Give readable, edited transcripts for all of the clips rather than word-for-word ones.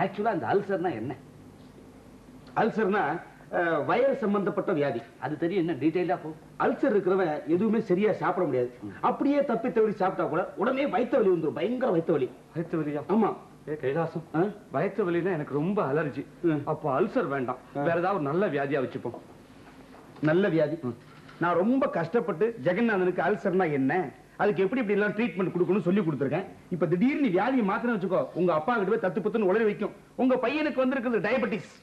ஆக்சுவலா அந்த அல்சர்னா என்ன? அல்சர்னா வயறு சம்பந்தப்பட்ட வியாதி. அது தெரியும், என்ன டீடைலா போ. அல்சர் இருக்கிறவன் எதுவுமே சரியா சாப்பிட முடியாது. அப்படியே தப்பி தவறி சாப்பிட்டா கூட உடனே வயிற்று வலி வந்துடும். பயங்கர வயிற்று வலி. வயிற்று வலியா? ஆமா. கைலாசம், வயிற்று வலினா எனக்கு ரொம்ப அலர்ஜி. அப்போ அல்சர் வேண்டாம், வேற ஏதாவது நல்ல வியாதியா வச்சுப்போம். நல்ல வியாதி? நான் ரொம்ப கஷ்டப்பட்டு ஜெகநாதனுக்கு அல்சர்னா என்ன, அதுக்கு எப்படி இப்படி எல்லாம் ட்ரீட்மெண்ட் கொடுக்கணும் சொல்லி கொடுத்துருக்கேன். இப்ப திடீர்னு வியாதியை மாத்திரம் வச்சுக்கோ, உங்க அப்பா கிட்ட போய் தத்து பத்துன்னு உளறி வைக்கும். உங்க பையனுக்கு வந்திருக்கிறது டயபெட்டிஸ்,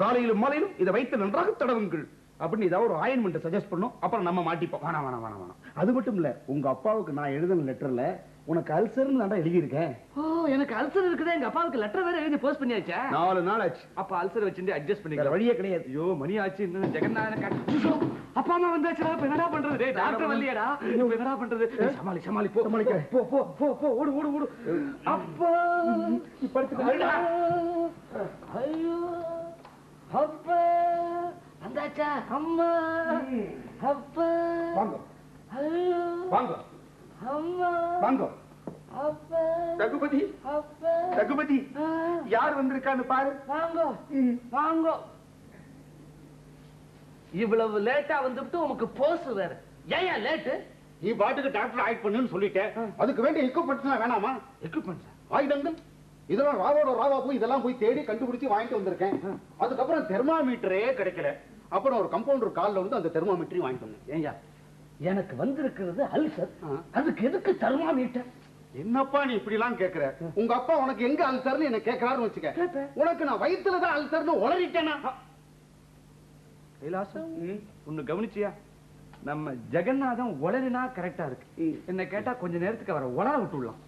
காலையிலும் மாலையிலும் இதை வைத்து நன்றாக தடவுங்கள் அப்படின்னு ஏதாவது ஒரு ஆயின்மெண்ட் சஜஸ்ட் பண்ணும். அப்புறம் நம்ம மாட்டிப்போம். வேணாம் வேணாம் வேணாம் வேணாம். அது மட்டும் இல்ல, உங்க அப்பாவுக்கு நான் எழுதின லெட்டர்ல உனக்கு அல்சர்னு தாண்டா எழுதியிருக்கேன். ஓ, எனக்கு அல்சர் இருக்குதா? எங்க அப்பாவுக்கு லெட்டர் வேற எழுதி போஸ்ட் பண்ணியாச்சா? 4 நாள் ஆச்சு. அப்ப அல்சர் வச்சுட்டு அட்ஜஸ்ட் பண்ணிக்கலாம், வழியே கிடையாது. ஐயோ மணி ஆச்சு. இன்னும் ஜெகநாதன் அப்பா அம்மா வந்தாச்சுடா. இப்ப என்னடா பண்றது? டேய் டாக்டர் வரலையாடா, இப்ப என்னடா பண்றது? சமாளி சமாளி, போ போ போ போ போ, ஓடு ஓடு ஓடு. அப்பா படுத்துக்க. ஐயோ அப்பா வந்தாச்சா? அம்மா அப்பா வாங்க. ஐயோ வாங்க அம்மா வாங்க. அப்பா ரகுபதி, அப்பா ரகுபதி, யார் வந்திருக்கான்னு பாரு. வாங்க வாங்க. இவ்வளவு லேட்டா வந்துட்டு உனக்கு போஸ் வேற. ஏன் லேட்டு? நீ பாட்டுக்கு டாக்டர் ஆக்ட் பண்ணுன்னு சொல்லிட்டேன். அதுக்கு வேண்டிய எக்யூப்மெண்ட்ஸ் வேணாமா? எக்யூப்மெண்ட்ஸ், ஆயுதங்கள் இதெல்லாம் ராவா போய் இதெல்லாம் போய் தேடி கண்டுபிடிச்சு வாங்கிட்டு வந்திருக்கேன். அதுக்கப்புறம் தெர்மாமீட்டரே கிடைக்கல. அப்புறம் ஒரு கம்பவுண்டர் கால்ல வந்து அந்த தெர்மாமீட்டரையும் வாங்கிட்டு வந்தேன். ஏய்யா, எனக்கு வந்திருக்கிறது அல்சர், அதுக்கு எதுக்கு தெர்மாமீட்டர்? என்னப்பா நீ இப்படி எல்லாம் கேக்குற? உங்க அப்பா உனக்கு எங்க அல்சர்னு என்ன கேக்குறாருன்னு வச்சுக்க, உனக்கு நான் வயிற்றுலதான் அல்சர்னு உளறிட்டேனா? கைலாசம், ஒண்ணு கவனிச்சியா? நம்ம ஜெகநாதன் உளறினா கரெக்டா இருக்கு. என்ன கேட்டா கொஞ்ச நேரத்துக்கு அவரை உளர விட்டுடலாம்.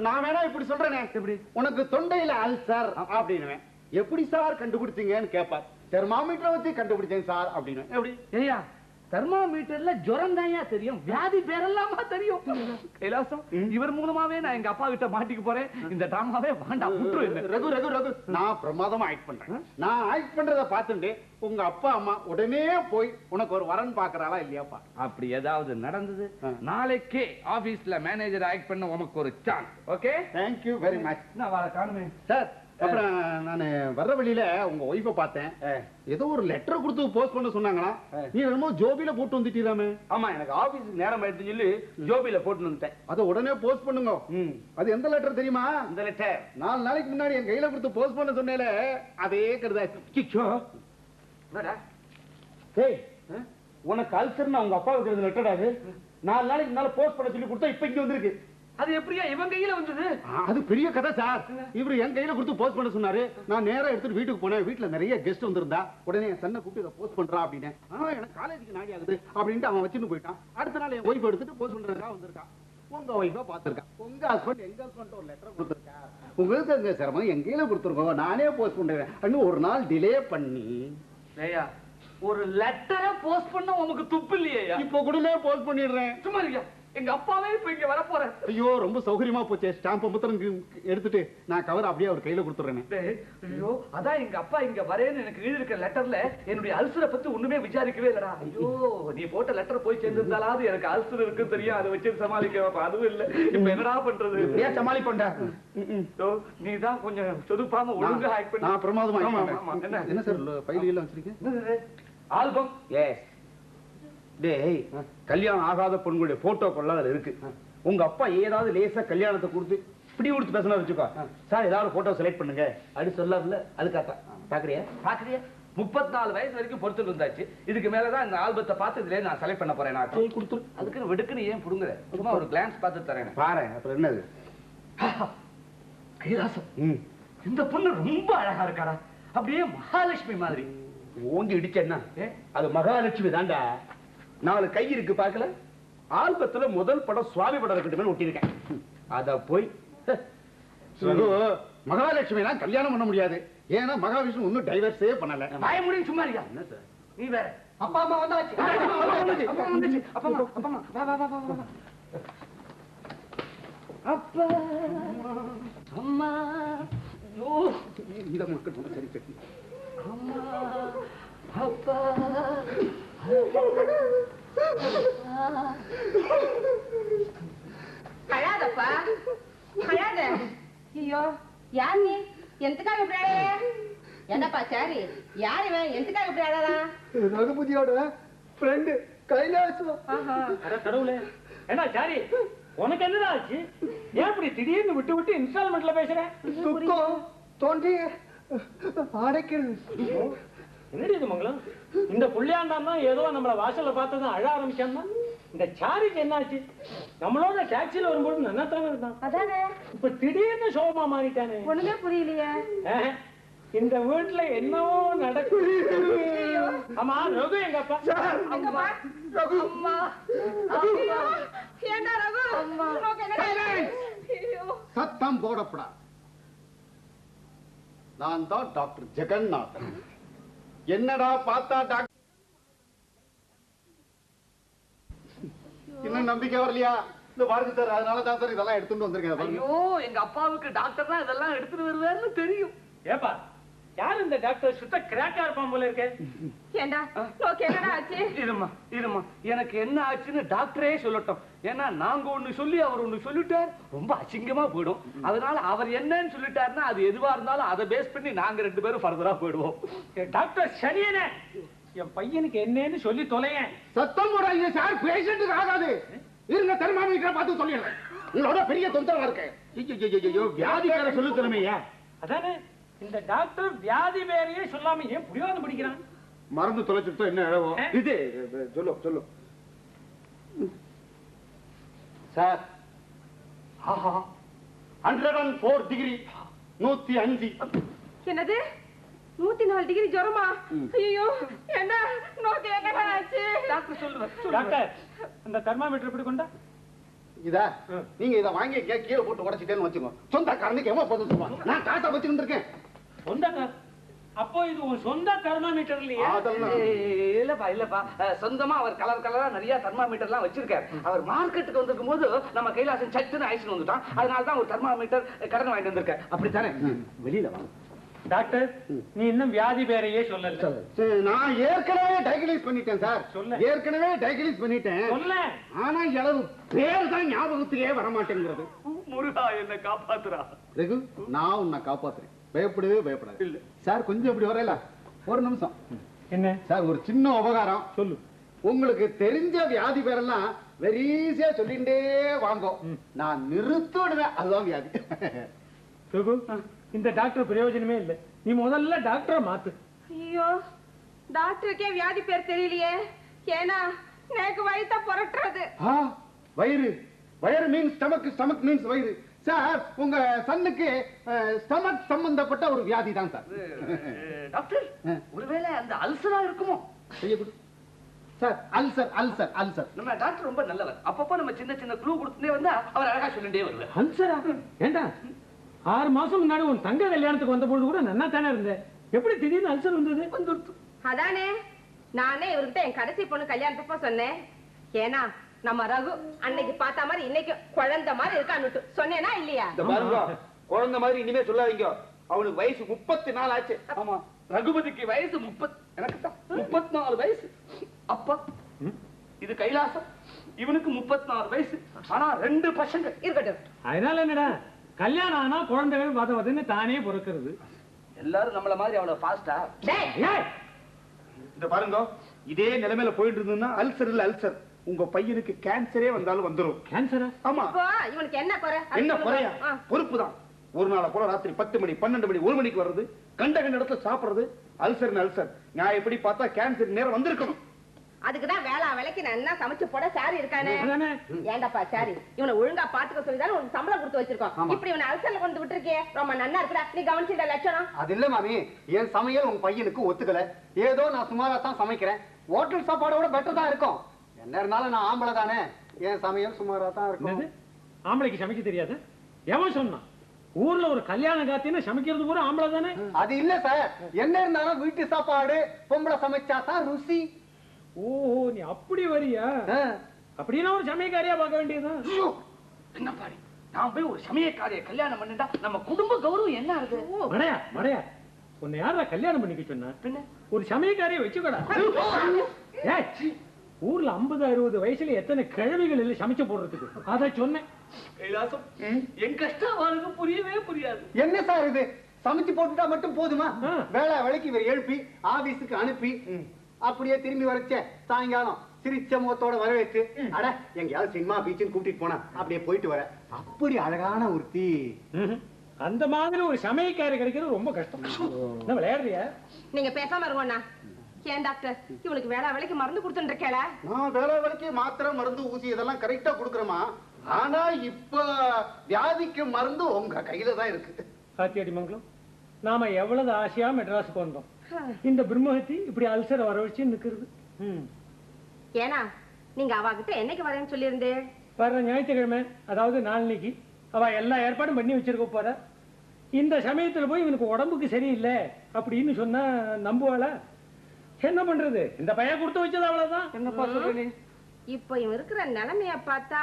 நான் வேணா இப்படி சொல்றேனே, எப்படி உனக்கு தொண்டையில அல்சர் அப்படின்னு எப்படி சார் கண்டுபிடிச்சீங்கன்னு கேட்பார். தெர்மாமீட்டரை வச்சு கண்டுபிடிச்சேன் சார் அப்படின்னு. எப்படி? ஏய்யா, தெர்மாமீட்டர்ல ஜுரம் தான்யா தெரியும், வியாதி பேரெல்லாமா தெரியும். கைலாசம், இவர் மூலமாவே நான் எங்க அப்பா கிட்ட மாட்டிக்க போறேன். இந்த டிராமாவே வேண்டாம், விட்டுரு. ரகு ரகு ரகு, நான் பிரமாதமா ஆக்ட் பண்றேன். நான் ஆக்ட் பண்றத பார்த்துட்டு உங்க அப்பா அம்மா உடனே போய் உனக்கு ஒரு வரன் பாக்குறாளா இல்லையாப்பா? அப்படி ஏதாவது நடந்தது, நாளைக்கே ஆபீஸ்ல மேனேஜர் ஆக்ட் பண்ண உனக்கு ஒரு chance. Okay, thank you very much. நான் வர காணுமே சார். அப்புறம் நான் வர்ற வழியில உங்க ஒய்ஃபை பார்த்தேன். ஏதோ ஒரு லெட்டர் கொடுத்து போஸ்ட் பண்ண சொன்னாங்களா? நீ என்னமோ ஜோபில போட்டு வந்துட்டீராமே? ஆமா, எனக்கு ஆபீஸ்க்கு நேரம் ஆயிடுச்சு சொல்லி ஜோபில போட்டு வந்துட்டேன். அதை உடனே போஸ்ட் பண்ணுங்க. அது எந்த லெட்டர் தெரியுமா? இந்த லெட்டர் 4 நாளைக்கு முன்னாடி என் கையில கொடுத்து போஸ்ட் பண்ண சொன்னேல, அதே கருதா. ஏய், உனக்கு அல்சர்னா உங்க அப்பா இருக்கிற லெட்டர் அது 4 நாளைக்கு முன்னால போஸ்ட் பண்ண சொல்லி கொடுத்தா இப்ப இங்க வந்திருக்கு. அது எப்படியா இவன் கையில வந்தது? அது பெரிய கதை சார். இவரு என் கையில கொடுத்து போஸ்ட் பண்ண சொன்னாரு. நான் நேரா எடுத்துட்டு வீட்டுக்கு போனேன். வீட்டுல நிறைய கெஸ்ட் வந்திருந்தா. உடனே என் சன்னை கூப்பிட்டு இதை போஸ்ட் பண்றா அப்படின்னு. எனக்கு காலேஜுக்கு நாடி ஆகுது அப்படின்ட்டு அவன் வச்சுட்டு போயிட்டான். அடுத்த நாள் என் ஒய்ஃப் எடுத்துட்டு போஸ்ட் பண்றதுக்காக வந்திருக்கான். உங்க ஒய்ஃபை பார்த்திருக்கான். உங்க ஹஸ்பண்ட் எங்க ஹஸ்பண்ட் ஒரு லெட்டர் கொடுத்துருக்கா. உங்களுக்கு எங்க சிரமம் என் கையில கொடுத்துருக்கோம், நானே போஸ்ட் பண்றேன் அப்படின்னு ஒரு நாள் டிலே பண்ணி. ஏய்யா, ஒரு லெட்டரை போஸ்ட் பண்ண உனக்கு துப்பு இல்லையா? இப்போ கூடவே போஸ்ட் பண்ணிடுறேன். சும்மா இருக்கியா? எங்க அப்பாவே இப்ப இங்க வர போறேன். ஐயோ, ரொம்ப சௌகரியமா போச்சே. ஸ்டாம்ப் முத்திரம் எடுத்துட்டு நான் கவர் அப்படியே அவர் கையில கொடுத்துறேன். ஐயோ, அதான் எங்க அப்பா இங்க வரேன்னு எனக்கு எழுதிருக்க லெட்டர்ல என்னுடைய அல்சரை பத்தி ஒண்ணுமே விசாரிக்கவே இல்லடா. ஐயோ, நீ போட்ட லெட்டர் போய் சேர்ந்திருந்தாலாவது எனக்கு அல்சர் இருக்கு தெரியும், அதை வச்சு சமாளிக்க. அதுவும் இல்ல, இப்ப என்னடா பண்றது? ஏன் சமாளிப்பா? நீ தான் கொஞ்சம் சொதுப்பாம ஒழுங்கா ஆக்ட் பண்ணி. நான் பிரமாதமா. என்ன சார் ஃபைல் எல்லாம் வச்சிருக்கேன்? ஆல்பம். எஸ். டேய், கல்யாணம் ஆகாத பொண்ணுடைய போட்டோ கொள்ளாத இருக்கு. உங்க அப்பா ஏதாவது லேசா கல்யாணத்தை கொடுத்து இப்படி கொடுத்து பேசணும் வச்சுக்கோ. சார் ஏதாவது போட்டோ செலக்ட் பண்ணுங்க அப்படி சொல்லாருல, அதுக்காக பாக்குறியா? 34 வயசு வரைக்கும் பொறுத்து இருந்தாச்சு. இதுக்கு மேலதான் இந்த ஆல்பத்தை பார்த்து இதுல நான் செலக்ட் பண்ண போறேன். நான் கொடுத்து அதுக்கு வெடுக்குன்னு ஏன் புடுங்குற? சும்மா ஒரு கிளான்ஸ் பார்த்து தரேன் பாரு. அப்புறம் என்னது? கைலாசம், இந்த பொண்ணு ரொம்ப அழகா இருக்காடா, அப்படியே மகாலட்சுமி மாதிரி. ஓங்கி இடிச்சேன்னா அது மகாலட்சுமி தாண்டா. 4 கை இருக்கு பாக்கல. ஆல்பத்துல முதல் படம் சுவாமி படம் இருக்கட்டும் ஒட்டிருக்கேன். அத போய் மகாலட்சுமி எல்லாம் கல்யாணம் பண்ண முடியாது. ஏன்னா மகாவிஷ்ணு ஒன்னும் டைவர்ஸே பண்ணல. வாய முடியும் சும்மா இருக்கியா? என்ன சார் நீ வேற? அப்பா அம்மா வந்தாச்சு. அப்பா அம்மா இந்த மக்கள் சரி கட்டி அம்மா அப்பா அழாதப்பா, அழாத. ஐயோ யார் நீ எதுக்காக இப்படி என்னப்பா சாரி யார் இவன் எதுக்காக இப்படி அழறான்? ரகுபதியோட ஃப்ரெண்டு கைலாசம். கடவுளே என்ன சாரி உனக்கு என்னடா ஆச்சு? ஏன் இப்படி திடீர்னு விட்டு விட்டு இன்ஸ்டால்மெண்ட்ல பேசுற? துக்கம் தோன்றி அடைக்கிறது. என்னடி இது மங்களம்? இந்த புள்ளியாண்டான் தான் ஏதோ நம்மள வாசல்ல பார்த்ததும் அழ ஆரம்பிச்சான்னா இந்த சாரிக்கு என்ன ஆச்சு? நம்மளோட டாக்ஸில வரும்போது நல்லா தானே இருந்தான். அதானே இப்ப திடீர்னு சோகமா மாறிட்டானே. ஒண்ணுமே புரியலையே. இந்த வீட்டுல என்னவோ நடக்குது. ஆமா ரகு எங்க அப்பா? ரகு அம்மா ஏண்டா ரகு அம்மா சத்தம் போடப்படா. நான் தான் டாக்டர் ஜெகநாதன். என்னடா பார்த்தா டாக்டர் இன்னும் நம்பிக்கை வரலையா? இந்த பாருங்க சார், அதனால தான் சார் இதெல்லாம் எடுத்துட்டு வந்திருக்கேன். ஐயோ எங்க அப்பாவுக்கு டாக்டர் தான் இதெல்லாம் எடுத்துட்டு வருவாருன்னு தெரியும். ஏப்பா யார் இந்த டாக்டர்? சுத்த கிராக்கா இருப்பான் போல இருக்கே. ஏண்டா நோக்கு என்னடா ஆச்சு? இருமா இருமா, எனக்கு என்ன ஆச்சுன்னு டாக்டரே சொல்லட்டும். ஏன்னா நாங்க ஒண்ணு சொல்லி அவர் ஒண்ணு சொல்லிட்டார், ரொம்ப அசிங்கமா போயிடும். அதனால அவர் என்னன்னு சொல்லிட்டாருன்னா அது எதுவா இருந்தாலும் அதை பேஸ் பண்ணி நாங்க ரெண்டு பேரும் ஃபர்தரா போயிடுவோம். டாக்டர் சரியனே, என் பையனுக்கு என்னன்னு சொல்லி தொலையேன். சத்தம் போடாதீங்க சார், பேஷண்ட்டுக்கு ஆகாது. இருங்க தெர்மாமீட்டரை பார்த்து சொல்லிடுறேன். உங்களோட பெரிய தொந்தரவா இருக்கு. வியாதிக்கார சொல்லு திறமையா? அதானே இந்த டாக்டர் வியாதி வேறையே சொல்லாம ஏன் புரியாத படிக்கிறான்? மருந்து தொலைச்சுட்டா என்ன இழவும்? இது சொல்லு சொல்லு சார் 104 டிகிரி 105. என்னது 104 டிகிரி ஜுரமா? ஐயோ என்ன நோக்கு என்னடா ஆச்சு? டாக்டர் சொல்லுவார். டாக்டர் அந்த தெர்மாமீட்டர் எப்படி கொண்டா? இதா நீங்க இத வாங்கி கீழே போட்டு உடைச்சிட்டேன்னு வச்சுக்கோ. சொந்தக்காரனுக்கு எவ்வளவு போதும் சொல்லுவான். நான் காசா வச்சுட்டு இருக்கேன். சொந்தக்கார்? அப்போ இது உன் சொந்த தெர்மாமீட்டர் இல்லையா? இல்லப்பா இல்லப்பா, சொந்தமா அவர் கலர் கலரா நிறைய தெர்மாமீட்டர் எல்லாம் வச்சிருக்காரு. அவர் மார்க்கெட்டுக்கு வந்திருக்கும் போது நம்ம கைலாசம் சட்டுன்னு ஐஸ்னு வந்துட்டான். அதனாலதான் ஒரு தெர்மாமீட்டர் கடன் வாங்கிட்டு வந்திருக்காரு. அப்படித்தானே? வெளியில வாங்க டாக்டர், நீ இன்னும் வியாதி பேரையே சொல்லல. நான் ஏற்கனவே டைகனைஸ் பண்ணிட்டேன் சார். ஏற்கனவே டைகனைஸ் பண்ணிட்டேன். சொல்ல. ஆனா இளவு பேர் தான் ஞாபகத்திலே வர மாட்டேங்கிறது. முருகா என்ன காப்பாத்துறா. ரகு, நான் உன்னை காப்பாத்துறேன். பயப்படவே பயப்படாது. இல்ல சார், கொஞ்சம் இப்படி வரல. ஒரு நிமிஷம். என்ன சார், ஒரு சின்ன உபகாரம். சொல்லு. உங்களுக்கு தெரிஞ்ச வியாதி பேரெல்லாம் வெரீசியா சொல்லிட்டே வாங்கோ. நான் நிறுத்திடுவேன். அதுதான் வியாதி. ரகு, இந்த டாக்டர் பிரயோஜனமே இல்லை. நீ முதல்ல டாக்டரை மாத்து. ஐயோ டாக்டருக்கே வியாதி பேர் தெரியலையே. ஏன்னா எனக்கு வயித்த புரட்டுறது. வயிறு வயிறு மீன்ஸ் ஸ்டமக், ஸ்டமக் மீன்ஸ் வயிறு. சார், உங்க சன்னுக்கு ஸ்டமக் சம்பந்தப்பட்ட ஒரு வியாதி தான் சார். டாக்டர், ஒருவேளை அந்த அல்சரா இருக்குமோ? Sir, ulcer ulcer ulcer. நம்ம டாக்டர் ரொம்ப நல்லவர். அப்பப்போ நம்ம சின்ன சின்ன க்ளூ கொடுத்துட்டே வந்தா அவர் அழகா சொல்லிட்டே வருவார். அல்சரா? ஏண்டா 6 மாசம் முன்னாடி உன் தங்க கல்யாணத்துக்கு வந்த பொழுது கூட நல்லா தானே இருந்தேன். எப்படி திடீர்னு அல்சர் வந்தது? அதானே நானே இவர்கிட்ட என் கடைசி பொண்ணு கல்யாணத்தப்ப சொன்னேன். ஏன்னா நம்ம ரகு அன்னைக்கு பார்த்த மாதிரி இன்னைக்கு குழந்தை மாதிரி இருக்கான்னு சொன்னேனா இல்லையா? குழந்தை மாதிரி இனிமே சொல்லாதீங்க. அவனுக்கு வயசு 34 ஆச்சு. ஆமா, ரகுபதிக்கு வயசு 30, எனக்கு தான் 34 வயசு. அப்பா, இது கைலாசம், இவனுக்கு 34 வயசு. ஆனா 2 பசங்க இருக்கட்டும். அதனால என்னடா, கல்யாணம் ஆனா குழந்தைகள் வதவதுன்னு தானே பொறுக்கிறது. எல்லாரும் நம்மள மாதிரி அவ்வளவு ஃபாஸ்டா? இந்த பாருங்க, இதே நிலைமையில போயிட்டு இருந்ததுன்னா அல்சர் இல்ல அல்சர், உங்க பையனுக்கு கேன்சரே வந்தாலும் வந்துரும். கேன்சரா? ஆமா. இவனுக்கு என்ன குறை? என்ன குறையா? பொறுப்பு தான். ஒரு நாள கூட ராத்திரி 10 மணி 12 மணி 1 மணிக்கு வர்றது, கண்ட இடத்துல சாப்பிடுறது, அல்சர் அல்சர். நான் எப்படி பார்த்தா கேன்சர் நேரம் வந்திருக்கணும். அதுக்குதான் வேளா வேலைக்கு நான் என்ன சமைச்சு போட சாரி இருக்கானே. ஏண்டாப்பா சாரி, இவனை ஒழுங்கா பாத்துக்க சொல்லிதான் உனக்கு சம்பளம் கொடுத்து வச்சிருக்கோம். இப்படி இவனை அல்சர்ல கொண்டு விட்டுருக்கே, ரொம்ப நன்னா இருக்குடா. நீ கவனிச்சிட்ட லட்சணம் அது இல்ல மாமி, என் சமையல் உங்க பையனுக்கு ஒத்துக்கல. ஏதோ நான் சுமாரா தான் சமைக்கிறேன். ஹோட்டல் சாப்பாடோட பெட்டர் தான் இருக்கும். என்ன இருந்தாலும் நான் ஆம்பளை தானே, என் சமையல் சுமாரா தான் இருக்கும். ஆம்பளைக்கு சமைக்க தெரியாது? எவன் சொன்னான்? ஊர்ல ஒரு கல்யாணம் காத்தினா சமைக்கிறது பூரா ஆம்பளை தானே. அது இல்ல சார், என்ன இருந்தாலும் வீட்டு சாப்பாடு பொம்பளை சமைச்சா தான் ருசி. ஓஹோ, நீ அப்படி வரியா? அப்படின்னா ஒரு சமயக்காரியா பார்க்க வேண்டியதுதான். என்ன பாடி, நான் போய் ஒரு சமயக்காரிய கல்யாணம் பண்ணிட்டா நம்ம குடும்ப கௌரவம் என்ன ஆகுது? மடையா மடையா, உன்னை யாரா கல்யாணம் பண்ணிக்க சொன்னா? பின்ன ஒரு சமயக்காரியை வச்சுக்கடா. ஊர்ல 50-60 வயசுல எத்தனை கிழவிகள் இல்ல சமைச்சு போடுறதுக்கு, அத சொன்னேன். கைலாசம் என் கஷ்டம் அவனுக்கு புரியவே புரியாது. என்ன சார் இது? சமைச்சு போட்டுட்டா மட்டும் போதுமா? வேலை வேலைக்கு இவர் எழுப்பி ஆபீஸுக்கு அனுப்பி அப்படியே திரும்பி வரச்ச சாயங்காலம் சிரிச்ச முகத்தோட வரவேற்று அட எங்கேயாவது சினிமா பீச்சுன்னு கூட்டிட்டு போனா அப்படியே போயிட்டு வர. அப்படி அழகான ஒருத்தி. அந்த மாதிரி ஒரு சமயக்காரி கிடைக்கிறது ரொம்ப கஷ்டம். என்ன விளையாடுறியா? நீங்க பேசாம இருங்கண்ணா. ஏன் டாக்டர் இவளுக்கு வேலை வேலைக்கு மருந்து கொடுத்துட்டு இருக்கேள? நான் வேலை வேலைக்கு மாத்திரை மருந்து ஊசி இதெல்லாம் கரெக்டா கொடுக்குறேமா. ஆனா இப்ப வியாதிக்கு மருந்து உங்க கையில தான் இருக்கு. காத்தியாடி மங்கலம், நாம எவ்வளவு ஆசையா மெட்ராஸுக்கு வந்தோம். இந்த பிரம்மஹத்தி இப்படி அல்சரை வர வச்சு நிக்கிறது. ஏனா நீங்க அவகிட்ட என்னைக்கு வரேன்னு சொல்லியிருந்தே? வர்ற ஞாயிற்றுக்கிழமை, அதாவது நாளைக்கு அவ எல்லா ஏற்பாடும் பண்ணி வச்சிருக்க போற. இந்த சமயத்துல போய் இவனுக்கு உடம்புக்கு சரியில்லை அப்படின்னு சொன்னா நம்புவாள? என்ன பண்றது? இந்த பையன் கொடுத்து வச்சது அவ்வளவுதான். என்னப்பா சொல்றீ? இப்ப இவன் இருக்கிற நிலைமைய பார்த்தா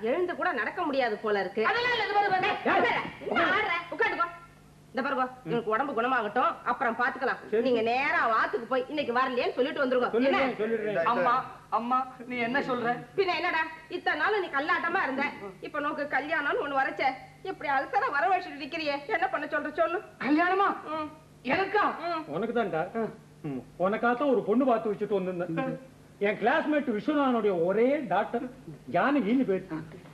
எழுந்து கூட நடக்க முடியாது போல இருக்கு. உட்காந்துக்கோ. இந்த பாருங்க, இவனுக்கு உடம்பு குணமாகட்டும், அப்புறம் பாத்துக்கலாம். நீங்க நேரா வாத்துக்கு போய் இன்னைக்கு வரலையேன்னு சொல்லிட்டு வந்துருங்க. அம்மா அம்மா நீ என்ன சொல்ற? பின்ன என்னடா, இத்தனை நாள் நீ கல்லாட்டமா இருந்த, இப்ப நோக்கு கல்யாணம்னு ஒண்ணு வரச்ச இப்படி அல்சரா வர வச்சுட்டு நிக்கிறியே, என்ன பண்ண சொல்ற சொல்லு? கல்யாணமா? எனக்கா? உனக்கு தான்டா. உனக்காத்தான் ஒரு பொண்ணு பார்த்து வச்சுட்டு வந்திருந்தேன். என் கிளாஸ்மேட் விஸ்வநாதனுடைய ஒரே டாக்டர் ஜானகின்னு பேர்.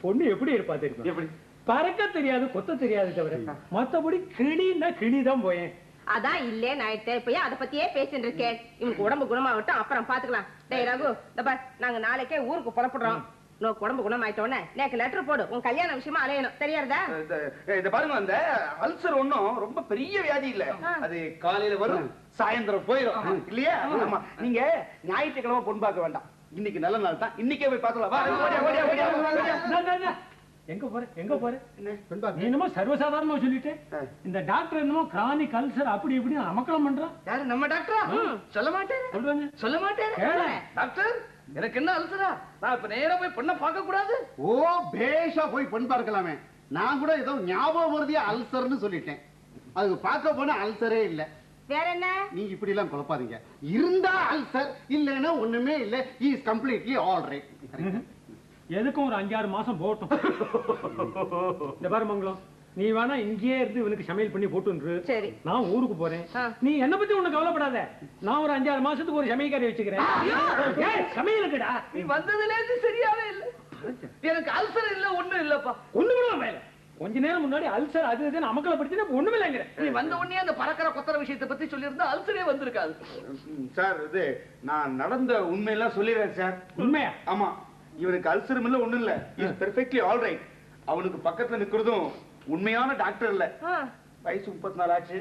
பொண்ணு எப்படி இருப்பா தெரியுமா? எப்படி? பறக்க தெரியாது, கொத்த தெரியாது தவிர மத்தபடி கிளின்னா கிளிதான் போயேன். அதான் இல்லே நாயிட்டு இப்ப அத பத்தியே பேசிட்டு இருக்கேன். இவனுக்கு உடம்பு குணமாகட்டும், அப்புறம் பாத்துக்கலாம். டேய் ரகு, நாங்க நாளைக்கே ஊருக்கு புறப்படுறோம். நோக்கு உடம்பு குணமாயிட்டோன்னு நேக்கு லெட்டர் போடு. உன் கல்யாண விஷயமா அலையணும், தெரியாதா? இத பாருங்க, அந்த அல்சர் ஒண்ணும் ரொம்ப பெரிய வியாதி இல்ல. அது காலையில வரும், சாயந்தரம் போயிடும் இல்லையா? ஆமா. நீங்க ஞாயிற்றுக்கிழமை பொண்ணு பார்க்க வேண்டாம். இன்னைக்கு நல்ல நாள் தான், இன்னைக்கே போய் பார்க்கலாம். எங்க போற எங்க போற? நீ என்னமோ சர்வசாதாரணமா சொல்லிட்டு இந்த டாக்டர் என்னமோ கிரானிக் அல்சர் அப்படி இப்படி அமக்கலம் பண்றான். யாரு? நம்ம டாக்டரா? சொல்ல மாட்டேன். சொல்றாங்க. சொல்ல மாட்டேன். டாக்டர் எனக்கு என்ன அல்சரா? நான் இப்ப நேரா போய் பொண்ண பார்க்க கூடாது? ஓ, பேஷா போய் பொண்ணு பார்க்கலாமே. நான் கூட ஏதோ ஞாபகம் வருதியா அல்சர்னு சொல்லிட்டேன். அதுக்கு பார்க்க போனா அல்சரே இல்ல. வேற என்ன? நீங்க இப்படி எல்லாம் குழப்பாதீங்க. இருந்தா அல்சர், இல்லைன்னா ஒண்ணுமே இல்ல. Is completely all right. எதுக்கும் ஒரு 5-6 மாசம் போட்டும். இந்த பாரு மங்கலம், நீ வேணா இங்கேயே இருந்து இவனுக்கு சமையல் பண்ணி போட்டு. சரி, நான் ஊருக்கு போறேன். நீ என்ன பத்தி ஒண்ணு கவலைப்படாத. நான் ஒரு 5-6 மாசத்துக்கு ஒரு சமையல்காரி வச்சுக்கிறேன். சமையலுக்குடா. நீ வந்ததுல இருந்து சரியாவே இல்ல. எனக்கு அல்சர் இல்ல, ஒண்ணும் இல்லப்பா. ஒண்ணுமே வேலை. கொஞ்ச நேரம் முன்னாடி அல்சர் அது இதுன்னு அமக்கலப்படுத்தினா ஒண்ணுமே இல்லைங்கிற. நீ வந்த உடனே அந்த பறக்கிற கொத்தர விஷயத்தை பத்தி சொல்லியிருந்தா அல்சரே வந்திருக்காது. சார், இது நான் நடந்த உண்மையெல்லாம் சொல்லிடுறேன் சார். உண்மையா? ஆமா. இவனுக்கு அல்சரும் இல்ல, ஒண்ணும் இல்ல. Is perfectly all right. அவனுக்கு பக்கத்துல நிக்கிறதும் உண்மையான டாக்டர் இல்ல. வயசு 34 ஆச்சு.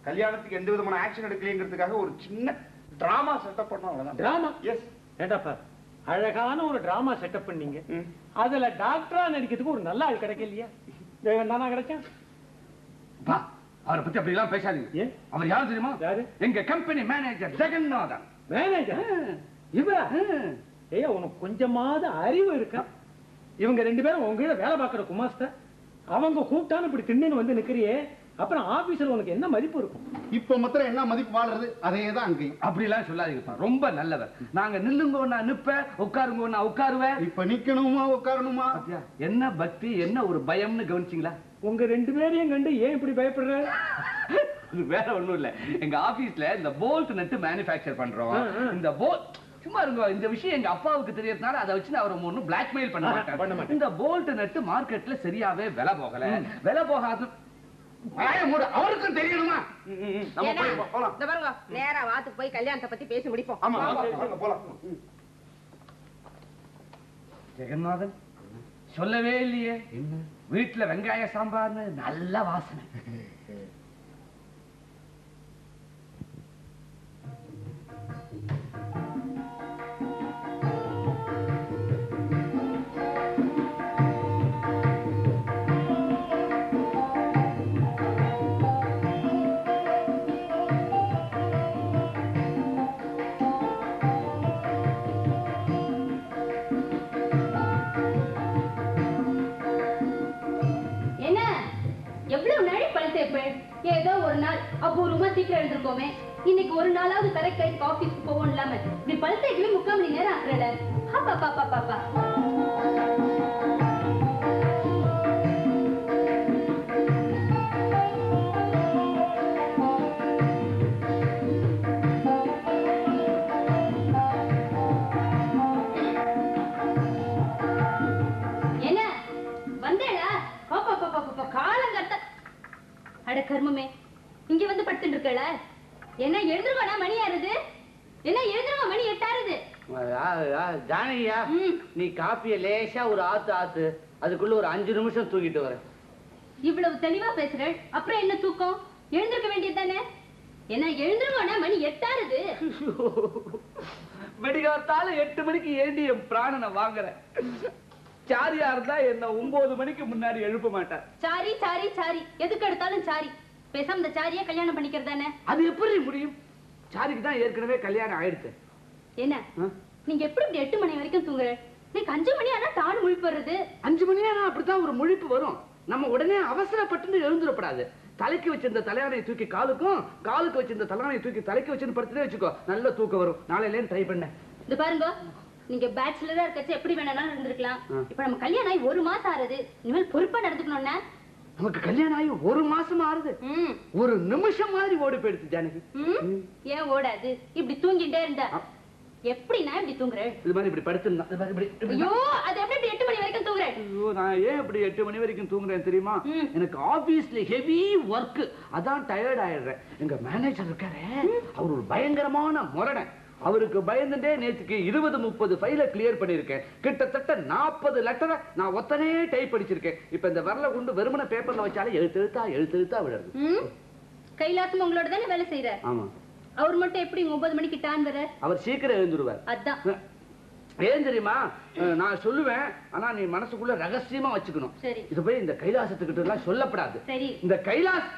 கல்யாணத்துக்கு எந்த விதமான ஆக்ஷன் எடுக்கலங்கிறதுக்காக ஒரு சின்ன டிராமா செட்டப் பண்ணோம், அவ்வளவுதான். டிராமா? எஸ். ஏண்டாப்பா, அழகான ஒரு டிராமா செட்டப் பண்ணீங்க. அதுல டாக்டரா நடிக்கிறதுக்கு ஒரு நல்ல ஆள் கிடைக்கலையா? நானா கிடைச்சேன்? அவரை பத்தி அப்படி எல்லாம் பேசாதீங்க. அவர் யாரு தெரியுமா? யாரு? எங்க கம்பெனி மேனேஜர் ஜெகநாதன். மேனேஜர்? இவரா? ஏய், உனக்கு கொஞ்சமாவது அறிவு இருக்கா? இவங்க 2 பேரும் உங்ககிட்ட வேலை பார்க்கிற குமாஸ்தர். அவங்க கூப்பிட்டான்னு இப்படி திண்ணுன்னு வந்து நிக்கிறியே, அப்புறம் ஆபீஸ்ல உனக்கு என்ன மதிப்பு இருக்கும்? இப்ப மாத்திரம் என்ன மதிப்பு வாழ்றது? அதேதான் அங்கேயும். அப்படி எல்லாம் சொல்லாதீங்கப்பா, ரொம்ப நல்லவர். நாங்க நில்லுங்க நிப்ப, உட்காருங்க உட்காருவேன். இப்ப நிக்கணுமா உட்காரணுமா? என்ன பக்தி, என்ன ஒரு பயம்னு கவனிச்சீங்களா? உங்க 2 பேரையும் கண்டு ஏன் இப்படி பயப்படுற? வேற ஒண்ணும் இல்ல. எங்க ஆபீஸ்ல இந்த போல்ட் நட்டு மேனுஃபேக்சர் பண்றோம். இந்த போல்ட் சும்மா இருங்க. இந்த விஷயம் எங்க அப்பாவுக்கு தெரியறதுனால அதை வச்சு அவர் ஒன்னும் பிளாக்மெயில் பண்ண மாட்டார். இந்த போல்ட் நட்டு மார்க்கெட்ல சரியாவே விலை போகல. விலை போகாது அவருக்கும் தெரியணுமா? நேரா வாத்துக்கு போய் கல்யாணத்தை பத்தி பேசி முடிப்போம். ஜெகநாதன் சொல்லவே இல்லையே, வீட்டுல வெங்காய சாம்பார்னு நல்ல வாசனை. ஏதோ ஒரு நாள் அபூர்வமா சீக்கிரம் எழுந்திருக்கோமே, இன்னைக்கு ஒரு நாளாவது கரெக்ட் டைம் ஆபீஸ்க்கு போவோம் இல்லாம இப்படி பழுத்தைக்குமே 3/4 மணி நேரம் ஆக்குறட. அட கர்மமே, இங்க வந்து படுத்துட்டு இருக்கல. என்ன எழுந்துருவானா? மணி ஆறுது. என்ன எழுந்துருவா? மணி 8 ஆறுது. ஜானகியா, நீ காப்பிய லேசா ஒரு ஆத்து அதுக்குள்ள ஒரு 5 நிமிஷம் தூக்கிட்டு வர. இவ்வளவு தெளிவா பேசுறேன், அப்புறம் என்ன தூக்கம்? எழுந்திருக்க வேண்டியதுதானே? என்ன எழுந்துருவானா? மணி 8 ஆறுது. வெடிகாத்தால 8 மணிக்கு ஏண்டி என் பிராணனை வாங்குற? சாரியா இருந்தா என்ன 9 மணிக்கு முன்னாடி எழுப்ப மாட்டார். சாரி சாரி சாரி, எதுக்கு எடுத்தாலும் சாரி. பேசாம இந்த சாரியா கல்யாணம் பண்ணிக்கிறதானே? அது எப்படி முடியும்? சாரிக்கு தான் ஏற்கனவே கல்யாணம் ஆயிடுச்சு. என்ன நீங்க எப்படி இப்படி 8 மணி வரைக்கும் தூங்குற? நீங்க 5 மணி ஆனா டான் முழிப்பு வருது. 5 மணி ஆனா அப்படித்தான் ஒரு முழிப்பு வரும். நம்ம உடனே அவசரப்பட்டு எழுந்துடப்படாது. தலைக்கு வச்சிருந்த தலையானையை தூக்கி காலுக்கும், காலுக்கு வச்சிருந்த தலையானையை தூக்கி தலைக்கு வச்சுன்னு படுத்துட்டே வச்சுக்கோ, நல்ல தூக்கம் வரும். நாளையில ட்ரை பண்ண. இது பாருங்க, நீங்க பேச்சுலரா இருக்கச்சு எப்படி வேணாலும் இருந்திருக்கலாம். இப்ப நம்ம கல்யாணம் ஆகி 1 மாசம் ஆறுது. இனிமேல் பொறுப்பா நடந்துக்கணும்னா. நமக்கு கல்யாணம் ஆகி 1 மாசம் ஆறுது. ஒரு நிமிஷம் மாதிரி ஓடி போயிடுச்சு ஜானகி. ஏன் ஓடாது? இப்படி தூங்கிட்டே இருந்தா எப்படி நான் இப்படி தூங்குறேன்? இது மாதிரி இப்படி படுத்துனா இது மாதிரி இப்படி. ஐயோ, அது எப்படி 8 மணி வரைக்கும் தூங்குறேன்? ஐயோ, நான் ஏன் இப்படி 8 மணி வரைக்கும் தூங்குறேன் தெரியுமா? எனக்கு ஆபீஸ்ல ஹெவி ஒர்க், அதான் டயர்ட் ஆயிடுறேன். எங்க மேனேஜர் இருக்காரே, அவர் ஒரு பயங்கரமான முரடை. அவருக்கு பயந்துட்டே நேத்துக்கு 20-30 ஃபைல கிளியர் பண்ணிருக்கேன். கிட்டத்தட்ட 40 லெட்டரை நான் ஒத்தனே டைப் படிச்சிருக்கேன். இப்ப இந்த வரல கொண்டு வெறுமன பேப்பர்ல வச்சாலே எழுத்து விடுறது. கைலாசம் உங்களோட தானே வேலை செய்யற? ஆமா. அவர் மட்டும் எப்படி 9 மணிக்கு டான் வர? அவர் சீக்கிரம் எழுந்துருவார். அதான் ஏன் தெரியுமா? நான் சொல்லுவேன், ஆனா நீ மனசுக்குள்ள ரகசியமா வச்சுக்கணும். சரி. இது போய் இந்த கைலாசத்துக்கிட்ட எல்லாம் சொல்லப்படாது. சரி. இந்த கைலாஸ்